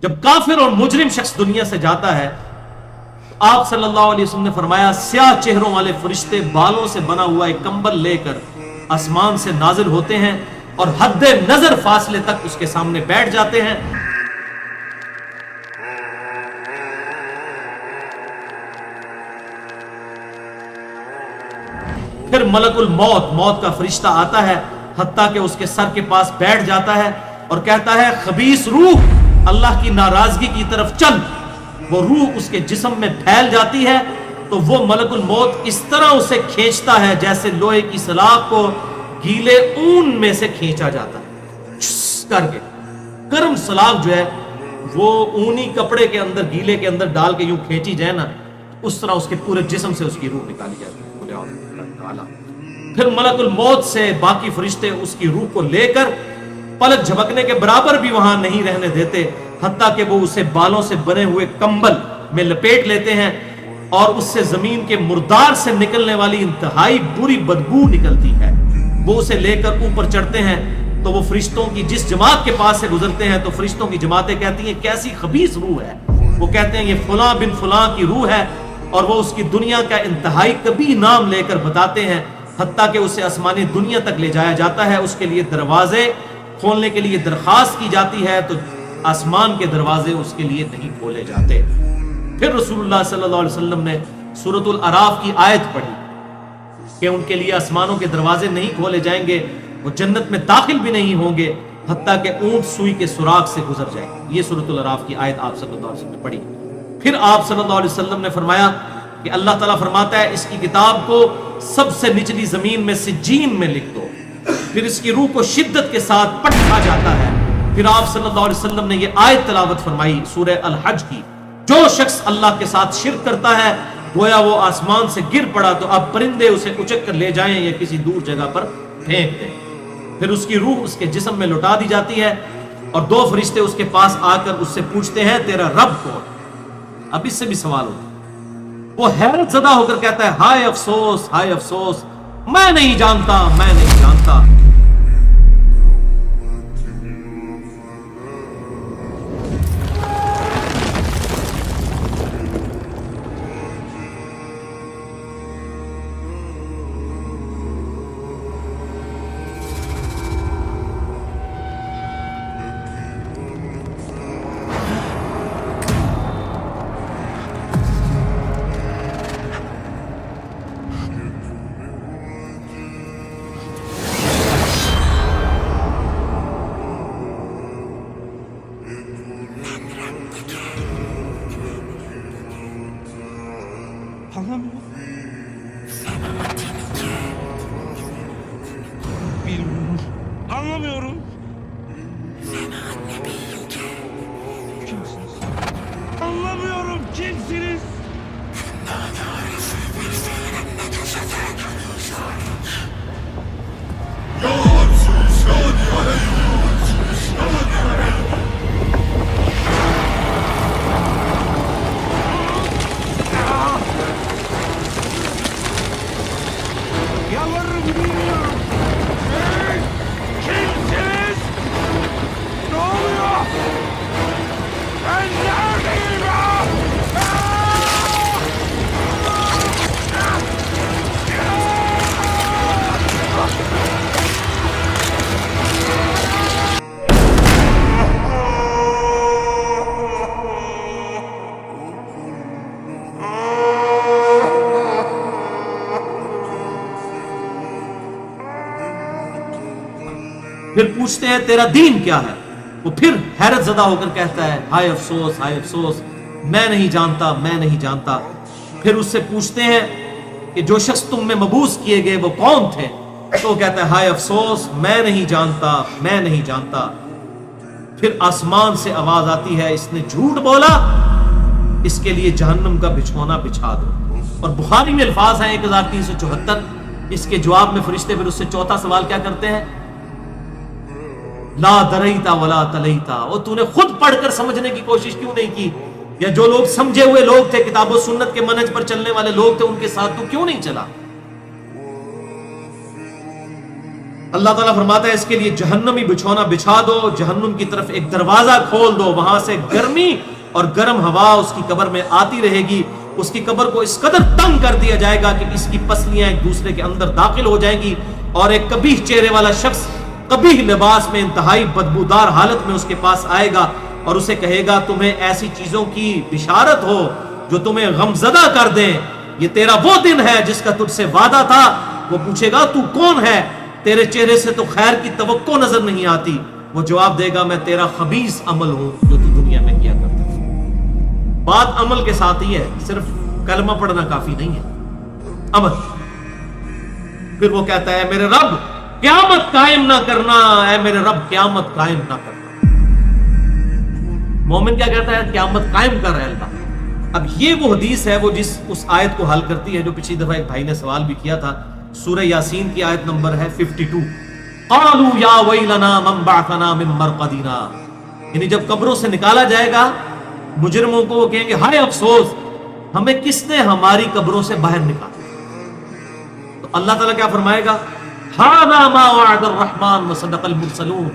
जब काफिर और मुजरिम शख्स दुनिया से जाता है, आप सल्लल्लाहु अलैहि वसल्लम ने फरमाया स्याह चेहरों वाले फरिश्ते बालों से बना हुआ एक कंबल लेकर आसमान से नाजिल होते हैं और हद नजर फासले तक उसके सामने बैठ जाते हैं। फिर मलकुल मौत, मौत का फरिश्ता आता है, हत्ता कि उसके सर के पास बैठ जाता है और कहता है खबीस रूह अल्लाह की नाराजगी की तरफ चल। वो रूह उसके जिस्म में फैल जाती है तो वो मलकुल मौत इस तरह उसे खींचता है जैसे लोहे की सलाख को गीले ऊन में से खींचा जाता है करके। गर्म सलाख जो है वो ऊनी कपड़े के अंदर, गीले के अंदर डाल के यूं खींची जाए ना, उस तरह उसके पूरे जिस्म से उसकी रूह निकाली जाती है। फिर मलकुल मौत से बाकी फरिश्ते उसकी रूह को लेकर पलक झपकने के बराबर भी वहां नहीं रहने देते, हत्ता कि वो उसे बालों से बने हुए कंबल में लपेट लेते हैं और उससे जमीन के मुर्दार से निकलने वाली इंतहाई बुरी बदबू निकलती है। वो उसे लेकर ऊपर चढ़ते हैं तो वो फरिश्तों की जिस जमात के पास से गुजरते हैं तो फरिश्तों की जमातें कहती हैं कैसी खबीस रूह है। वो कहते हैं ये फलां बिन फलां की रूह है और वो उसकी दुनिया का इंतहाई कभी नाम लेकर बताते हैं, हत्ता कि उसे आसमानी दुनिया तक ले जाया जाता है। उसके लिए दरवाजे खोलने के लिए दरखास्त की जाती है तो आसमान के दरवाजे उसके लिए नहीं खोले जाते। फिर रसूलुल्लाह सल्लल्लाहु अलैहि वसल्लम ने सूरतुल अराफ की आयत पढ़ी कि उनके लिए आसमानों के दरवाजे नहीं खोले जाएंगे, वो जन्नत में दाखिल भी नहीं होंगे हत्ता कि ऊंट सुई के सुराग से गुजर जाएंगे। ये सूरतुल अराफ की आयत आप सल्लल्लाहु अलैहि वसल्लम ने पढ़ी। फिर आप सल्लल्लाहु अलैहि वसल्लम ने फरमाया कि अल्लाह ताला फरमाता है इसकी किताब को सबसे निचली जमीन में सिज्जीन में लिख दो। फिर इसकी रूह को शिद्दत के साथ पटका जाता है। फिर आप सल्लल्लाहु अलैहि वसल्लम ने ये आयत तिलावत फरमाई सूरह अल हज की, जो शख्स अल्लाह के साथ शिर्क करता है गोया वो आसमान से गिर पड़ा तो अब परिंदे उसे उचक कर ले जाएं या किसी दूर जगह पर फेंक दें। फिर उसकी रूह उसके जिस्म में लौटा दी जाती है और दो फरिश्ते उसके पास आकर उससे पूछते हैं तेरा रब कौन। अब इससे भी सवाल होता है। वो हैरत ज़दा होकर कहता है हाय अफसोस, हाय अफसोस, मैं नहीं जानता, मैं नहीं जानता। Anlamıyorum. Anlamıyorum. Kimsiniz? Yalvarırım bilmiyorum. Kimsiniz? Ne oluyor? Ben neredeyim ya? फिर पूछते हैं तेरा दीन क्या है। वो फिर हैरत ज़दा होकर कहता है हाय अफसोस, हाय अफसोस, मैं नहीं जानता, मैं नहीं जानता। फिर उससे पूछते हैं कि जो शख्स तुम में मबूस किए गए वो कौन थे, तो वो कहता है हाय अफसोस, मैं नहीं जानता, मैं नहीं जानता। फिर आसमान से आवाज आती है इसने झूठ बोला, इसके लिए जहन्नम का बिछौना बिछा दो। और बुखारी में अल्फाज हैं 1374। इसके जवाब में फरिश्ते फिर उससे चौथा सवाल क्या करते हैं, ला दरईता वला तलईता, वो तूने खुद पढ़कर समझने की कोशिश क्यों नहीं की, या जो लोग समझे हुए लोग थे, किताब और सुन्नत के मनहज पर चलने वाले लोग थे, उनके साथ तू क्यों नहीं चला। اللہ تعالیٰ فرماتا ہے اس کے لیے جہنمی بچھونا بچھا دو، جہنم کی طرف ایک دروازہ کھول دو، وہاں سے گرمی اور گرم ہوا اس کی قبر میں آتی رہے گی، اس کی قبر کو اس قدر تنگ کر دیا جائے گا کہ اس کی پسلیاں ایک دوسرے کے اندر داخل ہو جائیں گی، اور ایک قبیح چہرے والا شخص قبیح لباس میں انتہائی بدبودار حالت میں اس کے پاس آئے گا اور اسے کہے گا تمہیں ایسی چیزوں کی بشارت ہو جو تمہیں غمزدہ کر دیں، یہ تیرا وہ دن ہے جس کا تجھ سے وعدہ تھا۔ وہ پوچھے گا تو کون ہے، تیرے چہرے سے تو خیر کی توقع نظر نہیں آتی۔ وہ جواب دے گا میں تیرا خبیث عمل ہوں جو تو دنیا میں کیا کرتا تھا۔ بات عمل کے ساتھ ہی ہے، صرف کلمہ پڑھنا کافی نہیں ہے، عمل۔ پھر وہ کہتا ہے میرے رب قیامت قائم نہ کرنا، اے میرے رب قیامت قائم نہ کرنا۔ مومن کیا کہتا ہے؟ قیامت قائم کر رہے اللہ۔ اب یہ وہ حدیث ہے وہ جس اس آیت کو حل کرتی ہے جو پچھلی دفعہ ایک بھائی نے سوال بھی کیا تھا، سورہ یاسین کی آیت نمبر ہے 52۔ قالوا یا ویلنا من بعثنا من مرقدنا، یعنی جب قبروں سے نکالا جائے گا مجرموں کو، وہ کہیں گے ہائے افسوس ہمیں کس نے ہماری قبروں سے باہر نکالا۔ تو اللہ تعالیٰ کیا فرمائے گا؟ ھذا ما وعد الرحمن وصدق المرسلون،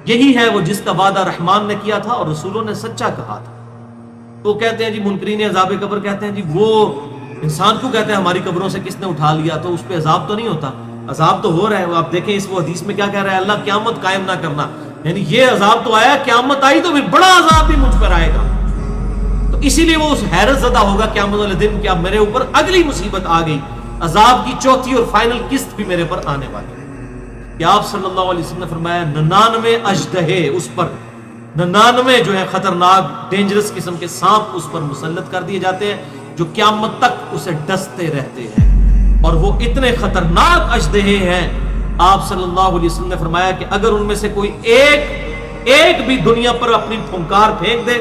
یہی ہے وہ جس کا وعدہ رحمان نے کیا تھا اور رسولوں نے سچا کہا تھا۔ تو کہتے ہیں جی منکرین عذاب قبر کہتے ہیں جی وہ انسان کیوں کہتے ہیں ہماری قبروں سے کس نے اٹھا لیا، تو اس پہ عذاب تو نہیں ہوتا؟ عذاب تو ہو رہا ہے۔ آپ دیکھیں اس وہ حدیث میں کیا کہہ رہا ہے اللہ، قیامت قائم نہ کرنا، یعنی یہ عذاب تو آیا، قیامت آئی تو پھر بڑا عذاب بھی مجھ پر آئے گا۔ تو اسی لیے وہ اس حیرت زدہ ہوگا قیامت والے دن کہ اب میرے اوپر اگلی مصیبت آ گئی، عذاب کی چوتھی اور فائنل قسط بھی میرے پر آنے والی ہے۔ کہ آپ صلی اللہ علیہ وسلم نے فرمایا 99 اژدہے اس پر، 99 جو ہے خطرناک ڈینجرس قسم کے سانپ اس پر مسلط کر دیے جاتے ہیں جو قیامت تک اسے ڈستے رہتے ہیں، اور وہ اتنے خطرناک اژدہے ہیں۔ آپ صلی اللہ علیہ وسلم نے فرمایا کہ اگر ان میں سے کوئی ایک بھی دنیا پر اپنی پھنکار پھینک دے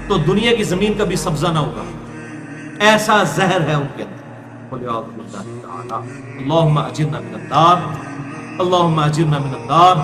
تو دنیا کی زمین کا بھی سبزہ نہ ہوگا، ایسا زہر ہے ان کے اندر۔ اللہم اجرنا من النار، اللہم اجرنا من النار۔